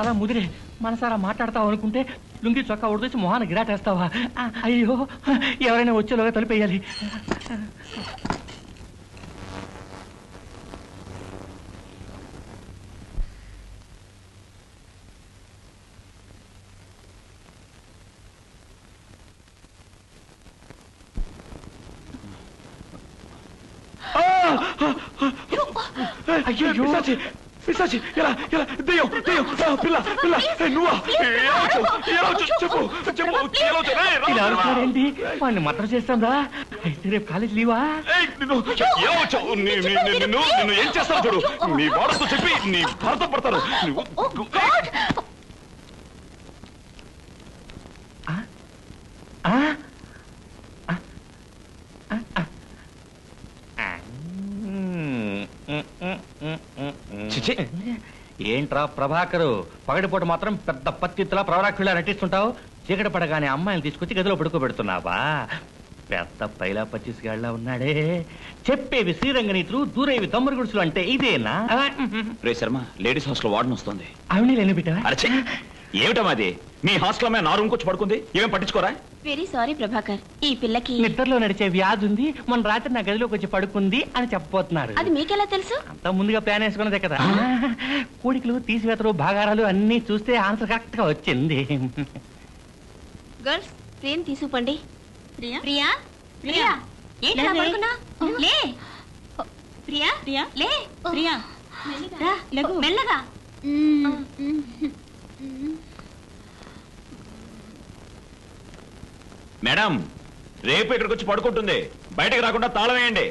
చాలా ముదిరే మనసారా మాట్లాడతావు అనుకుంటే లుంగి చొక్కా ఉడిదొచ్చి మొహాన్ని గిరాటేస్తావా? అయ్యో, ఎవరైనా వచ్చేలోగా తలిపేయాలి. అయ్యో పిశాచి, ఎలా ఎలా దెయ్యం దెయ్యం, పిల్ల పిల్ల, నువ్వా? చెప్పు. వాడిని మర్డర్ చేస్తుందా? అయితే రేపు కాలేజ్ లీవా? నిన్ను ఏం చేస్తావు చూడు. నీ వాడతో చెప్పి నీ భర్త పడతారు. ఏంట్రా ప్రభాకరు, పగటిపూట మాత్రం పెద్ద పత్తిలా ప్రవరాక్షులా నటిస్తుంటావు. చీకటి పడగానే అమ్మాయిని తీసుకొచ్చి గదిలో పడుకోబెడుతున్నావా? పెద్ద పైలా 25 గాళ్ళ ఉన్నాడే. చెప్పేవి శ్రీరంగనీతులు, దూరేవి తమ్ముడు గుడుసులు అంటే ఇదేనా? రే శర్మ, లేడీస్ హాస్టల్ వార్డెన్ వస్తుంది. ఆవిడ లేని బిడ్డ. ఏమిటమాది? మీ హాస్టల్ నా రూమ్ వచ్చి పడుకుంది, ఏమేం పట్టించుకోరా? వెరీ సారీ ప్రభాకర్, ఈ పిల్లకి నిద్రలో నడిచే వ్యాధి ఉంది. మొన్న రాత్రి నా గదిలోకి వచ్చి పడుకుంది అని చెప్పబోతున్నారు. అది మీకెలా తెలుసు? అంత ముందుగా ప్లాన్ వేసుకున్నదే కదా. కోడికలు, తీసివేతలు, భాగారాలు అన్ని చూస్తే ఆన్సర్ కరెక్ట్ గా వచ్చింది. గర్ల్స్, ప్రియని తీసుకుపండి. ప్రియా ప్రియా ప్రియా, లే ప్రియా ప్రియా, లే ప్రియా, మెల్లగా. మేడం, రేపు ఇక్కడికి వచ్చి పడుకుంటుంది. బయటకు రాకుండా తాళం వేయండి.